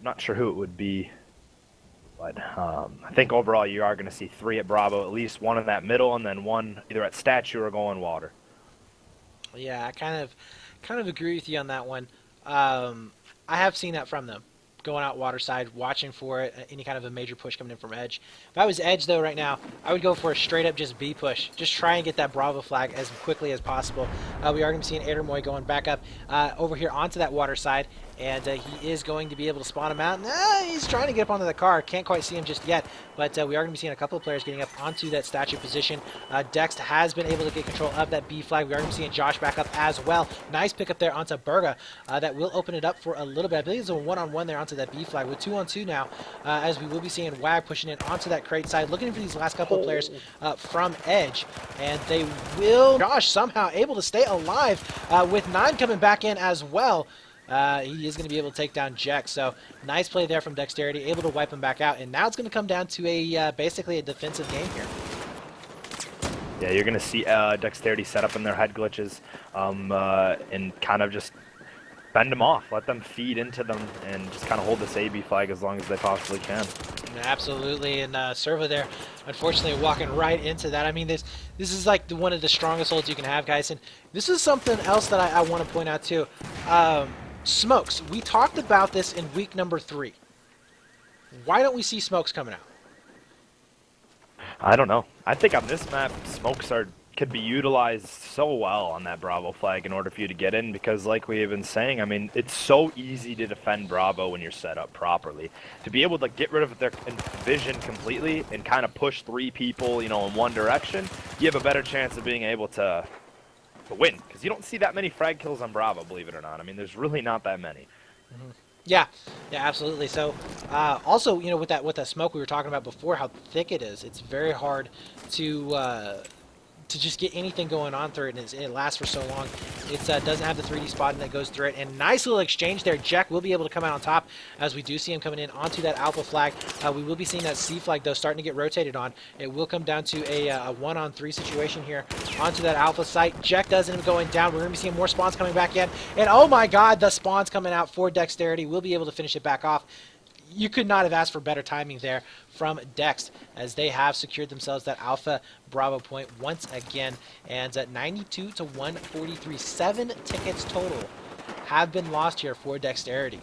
not sure who it would be, but I think overall you are going to see 3 at Bravo, at least 1 in that middle, and then 1 either at Statue or going water. Yeah, I kind of agree with you on that one. I have seen that from them. Going out water side, watching for it, any kind of a major push coming in from Edge. If I was Edge, though, right now, I would go for a straight-up just B push. Just try and get that Bravo flag as quickly as possible. We are going to be seeing Adermoy going back up over here onto that water side, and he is going to be able to spawn him out. He's trying to get up onto the car. Can't quite see him just yet, but we are going to be seeing a couple of players getting up onto that statue position. Dex has been able to get control of that B flag. We are going to be seeing Josh back up as well. Nice pick up there onto Berga. That will open it up for a little bit. I believe it's a one-on-one there onto that B flag with 2-on-2 now, as we will be seeing Wag pushing in onto that crate side, looking for these last couple of players from Edge, and they will. Josh somehow able to stay alive with 9 coming back in as well. He is going to be able to take down Jack, so nice play there from Dexterity, able to wipe him back out, and now it's going to come down to a basically a defensive game here. Yeah, you're going to see Dexterity set up in their head glitches and kind of just fend them off, let them feed into them, and just kind of hold this AB flag as long as they possibly can. Absolutely, and Serva there, unfortunately, walking right into that. I mean, this is like one of the strongest holds you can have, guys, and this is something else that I want to point out too. Smokes, we talked about this in week number 3. Why don't we see smokes coming out? I don't know. I think on this map, smokes could be utilized so well on that Bravo flag in order for you to get in because like we have been saying, I mean, it's so easy to defend Bravo when you're set up properly. To be able to get rid of their vision completely and kind of push 3 people, in one direction, you have a better chance of being able to to win, because you don't see that many frag kills on Bravo, believe it or not. I mean, there's really not that many. Yeah, yeah, absolutely. So, also, with that smoke we were talking about before, how thick it is, it's very hard to just get anything going on through it, and it lasts for so long. It doesn't have the 3D spotting that goes through it, and nice little exchange there. Jack will be able to come out on top as we do see him coming in onto that alpha flag. We will be seeing that C flag, though, starting to get rotated on. It will come down to a 1-on-3 situation here onto that alpha site. Jack does end up going down. We're going to be seeing more spawns coming back in, and oh my god, the spawns coming out for Dexterity. We'll be able to finish it back off. You could not have asked for better timing there from Dex, as they have secured themselves that Alpha Bravo point once again. And at 92 to 143, 7 tickets total have been lost here for Dexterity.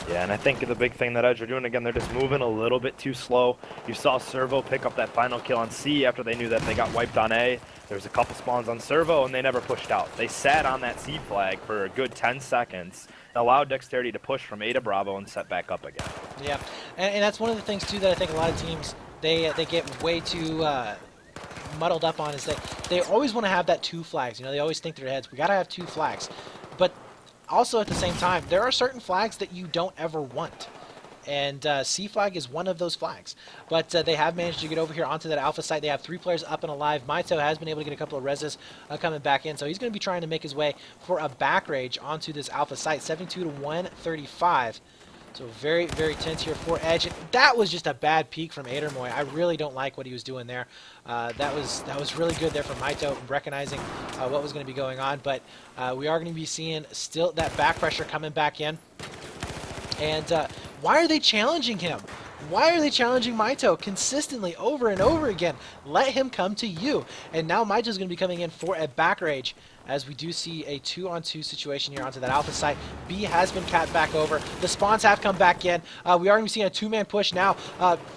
Yeah, and I think the big thing that Edge are doing, again, they're just moving a little bit too slow. You saw Servo pick up that final kill on C after they knew that they got wiped on A. There was a couple spawns on Servo, and they never pushed out. They sat on that C flag for a good 10 seconds, allowed Dexterity to push from A to Bravo and set back up again. Yeah, and that's one of the things, too, that I think a lot of teams, they get way too muddled up on, is that they always want to have that 2 flags. They always think in their heads, we got to have 2 flags. But also, at the same time, there are certain flags that you don't ever want. And C flag is one of those flags. But they have managed to get over here onto that alpha site. They have 3 players up and alive. Maito has been able to get a couple of reses coming back in. So he's going to be trying to make his way for a back rage onto this alpha site. 72 to 135. So very, very tense here for Edge. That was just a bad peek from Adermoy. I really don't like what he was doing there. That was really good there from Maito, recognizing what was going to be going on. But we are going to be seeing still that back pressure coming back in. And why are they challenging him? Why are they challenging Maito consistently over and over again? Let him come to you. And now Maito's going to be coming in for a back rage, as we do see a 2-on-2 situation here onto that alpha site. B has been capped back over. The spawns have come back in. We are going to be seeing a 2-man push now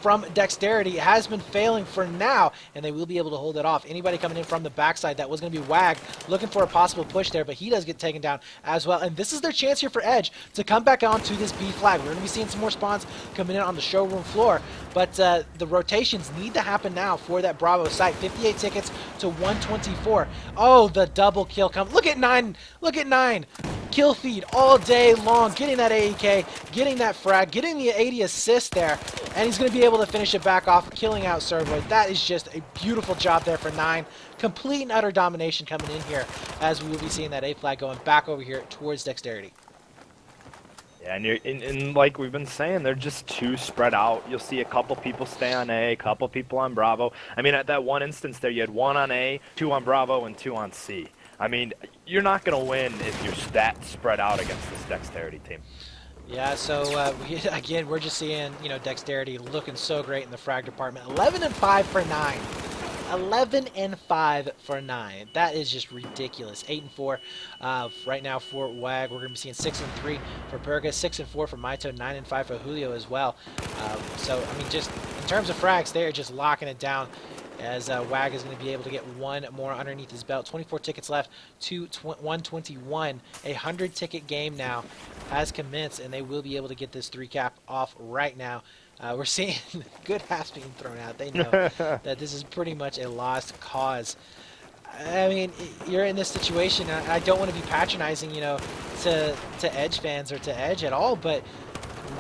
from Dexterity. It has been failing for now, and they will be able to hold it off. Anybody coming in from the backside, that was going to be Wag, looking for a possible push there, but he does get taken down as well. And this is their chance here for Edge to come back onto this B flag. We're going to be seeing some more spawns coming in on the showroom floor, but the rotations need to happen now for that Bravo site. 58 tickets to 124. Oh, the double kill come. Look at 9. Look at 9. Kill feed all day long, getting that AEK, getting that frag, getting the 80 assist there, and he's going to be able to finish it back off, killing out Servo. That is just a beautiful job there for 9. Complete and utter domination coming in here, as we will be seeing that A flag going back over here towards Dexterity. Yeah, and like we've been saying, they're just too spread out. You'll see a couple people stay on A, a couple people on Bravo. I mean, at that one instance there, you had 1 on A, 2 on Bravo, and 2 on C. I mean, you're not going to win if you're that spread out against this Dexterity team. Yeah, so again, we're just seeing, Dexterity looking so great in the frag department. 11 and 5 for 9. 11 and 5 for 9. That is just ridiculous. 8 and 4 right now for Wag. We're going to be seeing 6 and 3 for Perga, 6 and 4 for Maito, 9 and 5 for Julio as well. So, I mean, just in terms of frags, they're just locking it down, as Wag is going to be able to get 1 more underneath his belt. 24 tickets left to 121. A 100-ticket game now has commenced, and they will be able to get this 3-cap off right now. We're seeing good hats being thrown out. They know that this is pretty much a lost cause. I mean, you're in this situation. I don't want to be patronizing, to Edge fans or to Edge at all, but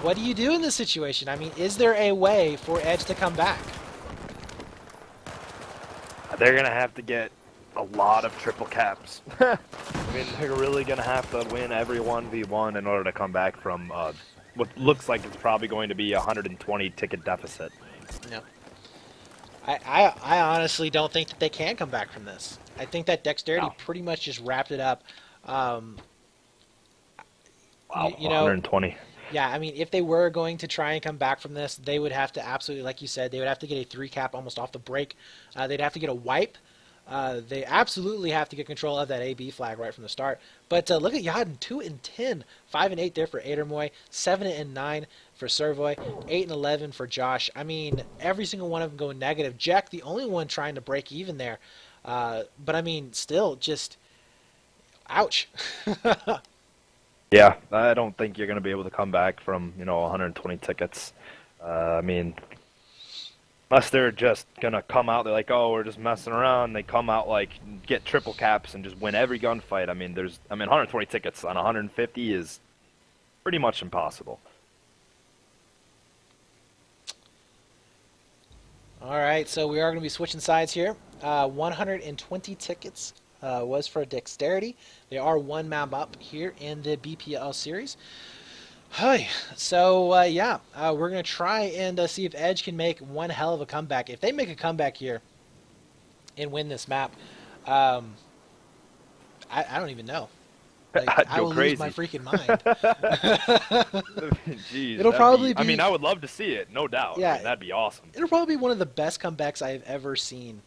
what do you do in this situation? I mean, is there a way for Edge to come back? They're going to have to get a lot of triple caps. I mean, they're really going to have to win every 1v1 in order to come back from what looks like it's probably going to be a 120 ticket deficit. No. I honestly don't think that they can come back from this. I think that Dexterity pretty much just wrapped it up. Wow, 120. Yeah, I mean, if they were going to try and come back from this, they would have to absolutely, like you said, they would have to get a 3-cap almost off the break. They'd have to get a wipe. They absolutely have to get control of that AB flag right from the start. But look at Yadin, 2 and 10, 5 and 8 there for Adermoy, 7 and 9 for Servoy, 8 and 11 for Josh. I mean, every single one of them going negative. Jack, the only one trying to break even there. But I mean, still, just ouch. Yeah, I don't think you're going to be able to come back from 120 tickets. I mean, Unless they're just gonna come out, they're like, oh, we're just messing around. They come out like get triple caps and just win every gunfight. I mean, 120 tickets on 150 is pretty much impossible. All right, so we are going to be switching sides here. 120 tickets was for Dexterity. They are one map up here in the BPL series. Hi. So yeah, we're gonna try and see if Edge can make one hell of a comeback. If they make a comeback here and win this map, um, I don't even know. Like I'd I go will lose my crazy. freaking mind. Jeez, It'll probably I mean, be I would love to see it, no doubt. I yeah, mean, that'd be awesome. it'll probably be one of the best comebacks I've ever seen,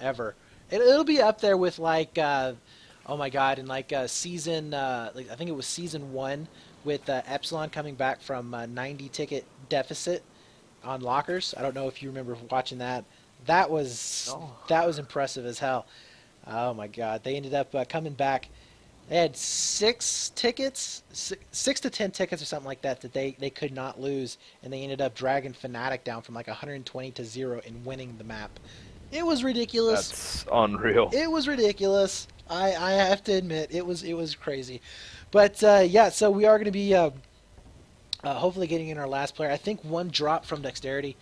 ever. It'll be up there with like, oh my god, in like season, like I think it was season one with Epsilon coming back from 90 ticket deficit on lockers. I don't know if you remember watching that. That was No. that was impressive as hell. Oh my god, they ended up coming back. They had 6 tickets, 6 to 10 tickets or something like that that they could not lose, and they ended up dragging Fnatic down from like 120 to 0 and winning the map. It was ridiculous. That's unreal. It was ridiculous. I have to admit it was crazy, but yeah. So we are going to be hopefully getting in our last player. I think one drop from Dexterity.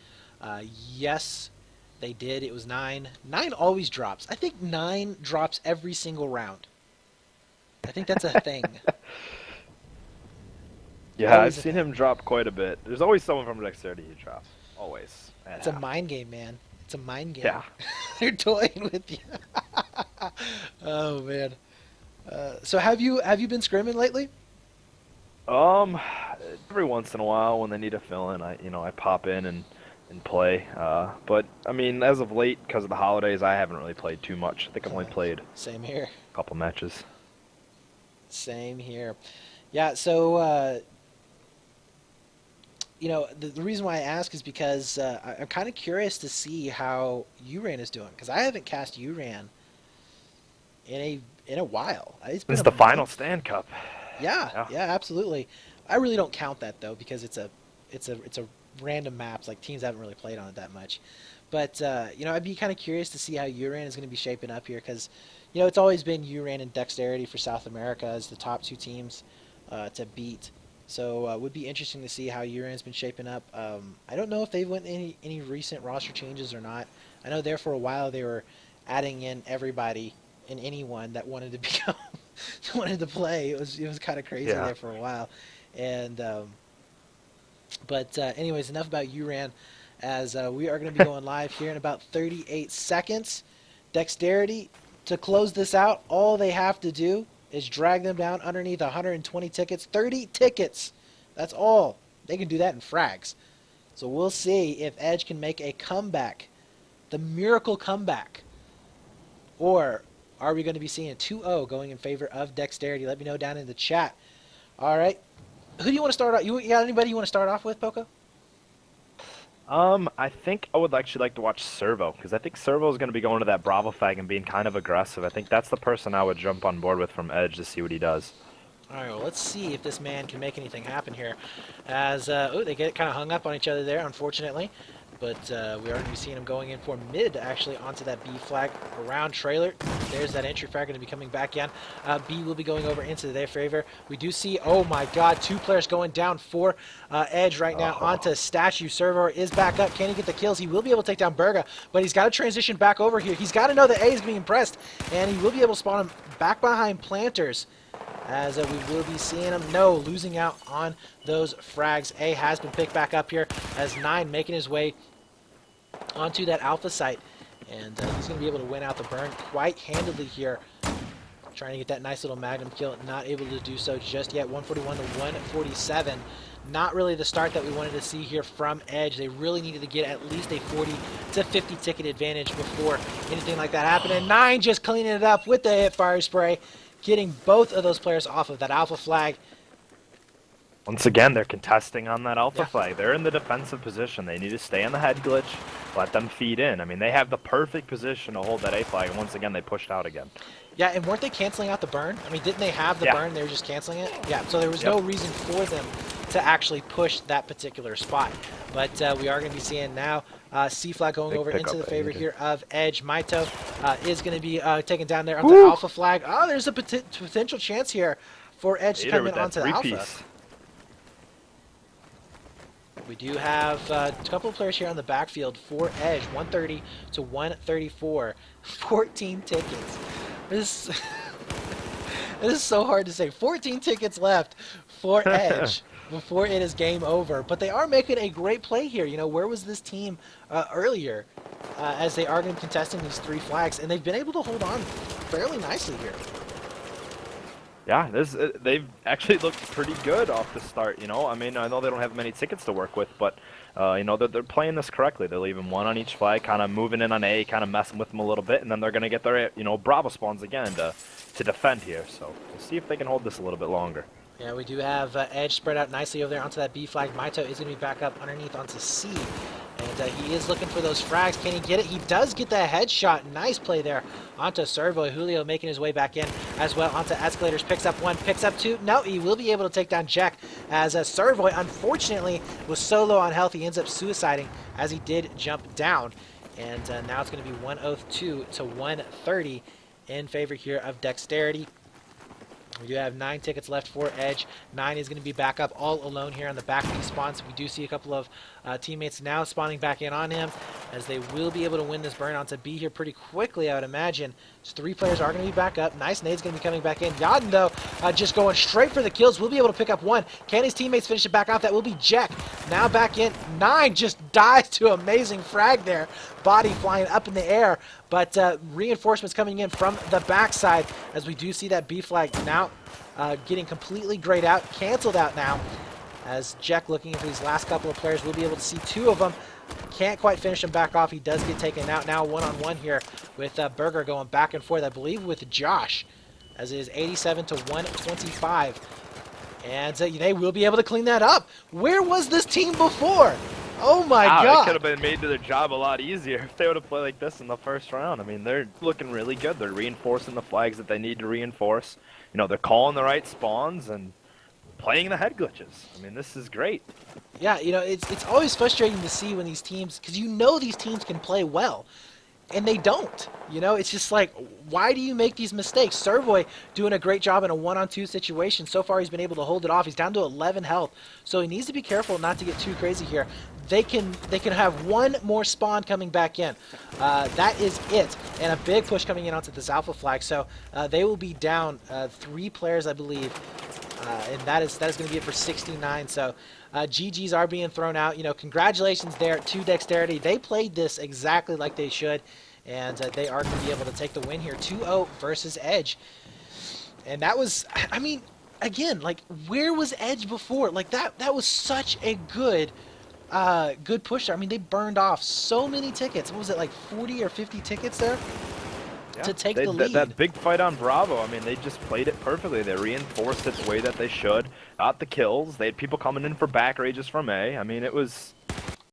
Yes, they did. It was 9. 9 always drops. I think 9 drops every single round. I think that's a thing. Yeah, I've Always a seen thing. him drop quite a bit. There's always someone from Dexterity who drops. Always. That It's a happens. mind game, man. It's a mind game. Yeah. They're toying with you. Oh man. So have you been scrimming lately? Um, every once in a while when they need a fill in, I pop in and play. But I mean, as of late, because of the holidays, I haven't really played too much. I think I've only played Same here. a couple matches. Same here. Yeah. So the reason why I ask is because I'm kind of curious to see how Uran is doing because I haven't cast Uran in a while. It's been This is a the final month. stand cup. Yeah, Yeah. yeah, absolutely. I really don't count that though because it's a random maps. Like teams haven't really played on it that much. But I'd be kind of curious to see how Uran is going to be shaping up here because it's always been Uran and Dexterity for South America as the top two teams to beat. So it would be interesting to see how Uran's been shaping up. I don't know if they've went any recent roster changes or not. I know there for a while they were adding in everybody and anyone that wanted to become wanted to play. It was kind of crazy Yeah. there for a while, and but anyways, enough about Uran, as we are going to be going live here in about 38 seconds. Dexterity to close this out. All they have to do is drag them down underneath 120 tickets, 30 tickets. That's all. They can do that in frags. So we'll see if Edge can make a comeback, the miracle comeback, or are we going to be seeing a 2-0 going in favor of Dexterity? Let me know down in the chat. All right. Who do you want to start off? You got anybody you want to start off with, Poco? I think I would actually like to watch Servo because I think Servo is going to be going to that Bravo flag and being kind of aggressive. I think that's the person I would jump on board with from Edge to see what he does. All right, well, let's see if this man can make anything happen here. As they get kind of hung up on each other there, unfortunately. But we are going to be seeing him going in for mid, actually, onto that B flag around trailer. There's that entry frag going to be coming back in. B will be going over into their favor. We do see, oh my god, 2 players going down for Edge right now onto Statue. Server is back up. Can he get the kills? He will be able to take down Berga, but he's got to transition back over here. He's got to know that A is being pressed, and he will be able to spawn him back behind Planters. As we will be seeing him, no, losing out on those frags. A has been picked back up here as 9 making his way onto that alpha site. And he's going to be able to win out the burn quite handily here. Trying to get that nice little magnum kill. Not able to do so just yet. 141 to 147. Not really the start that we wanted to see here from Edge. They really needed to get at least a 40 to 50 ticket advantage before anything like that happened. And 9 just cleaning it up with the hip fire spray, getting both of those players off of that alpha flag. Once again, they're contesting on that alpha Yeah. flag. They're in the defensive position. They need to stay in the head glitch, let them feed in. I mean, they have the perfect position to hold that A flag, and once again, they pushed out again. Yeah, and weren't they canceling out the burn? I mean, didn't they have the Yeah. burn? They were just canceling it? Yeah, so there was Yep. no reason for them to actually push that particular spot. But we are going to be seeing now C flag going Big over pick into up the favor aid. here of Edge. Maito is going to be taken down there onto Woo! Alpha flag. Oh, there's a potential chance here for Edge to Aider come in with that onto the Alpha. three-piece. We do have a couple of players here on the backfield for Edge, 130 to 134, 14 tickets. This, this is so hard to say. 14 tickets left for Edge before it is game over. But they are making a great play here. You know, where was this team earlier as they are going to be contesting these 3 flags, and they've been able to hold on fairly nicely here. Yeah, they've actually looked pretty good off the start, you know. I mean, I know they don't have many tickets to work with, but, you know, they're playing this correctly. They're leaving 1 on each flag, kind of moving in on A, kind of messing with them a little bit, and then they're going to get their, you know, Bravo spawns again to defend here. So we'll see if they can hold this a little bit longer. Yeah, we do have Edge spread out nicely over there onto that B flag. Maito is going to be back up underneath onto C. And he is looking for those frags. Can he get it? He does get that headshot. Nice play there onto Servo. Julio making his way back in as well onto Escalators. Picks up 1, picks up 2. No, he will be able to take down Jack as Servo, unfortunately, was so low on health. He ends up suiciding as he did jump down. And now it's going to be 102 to 130 in favor here of Dexterity. We do have 9 tickets left for Edge. 9 is going to be back up all alone here on the back B spawns. We do see a couple of teammates now spawning back in on him, as they will be able to win this burn onto B here pretty quickly, I would imagine. So 3 players are going to be back up. Nice nade's going to be coming back in. Yadin, though, just going straight for the kills. Will be able to pick up 1. Can his teammates finish it back off? That will be Jack. Now back in. 9 just dies to amazing frag there. Body flying up in the air. But reinforcements coming in from the backside, as we do see that B flag now getting completely grayed out, canceled out now, as Jack looking for these last couple of players. We'll be able to see 2 of them. Can't quite finish him back off. He does get taken out now one-on-one here with Burger going back and forth, I believe, with Josh, as it is 87 to 125. And they will be able to clean that up. Where was this team before? Oh my God. It could have been made to their job a lot easier if they would have played like this in the first round. I mean, they're looking really good. They're reinforcing the flags that they need to reinforce. You know, they're calling the right spawns and playing the head glitches. I mean, this is great. Yeah, you know, it's always frustrating to see when these teams, because you know these teams can play well, and they don't. You know, it's just like, why do you make these mistakes? Servoy doing a great job in a 1-on-2 situation. So far, he's been able to hold it off. He's down to 11 health, so he needs to be careful not to get too crazy here. They can have 1 more spawn coming back in. That is it, and a big push coming in onto this Alpha flag. So they will be down 3 players, I believe, and that is going to be it for 69. So GGs are being thrown out. You know, congratulations there to Dexterity. They played this exactly like they should, and they are going to be able to take the win here, 2-0 versus Edge. And that was, I mean, again, like, where was Edge before? Like, that was such a good push there. I mean, they burned off so many tickets. What was it, like 40 or 50 tickets there? Yeah, to take the lead. That big fight on Bravo, I mean, they just played it perfectly. They reinforced it the way that they should. Got the kills. They had people coming in for back rages from A. I mean, it was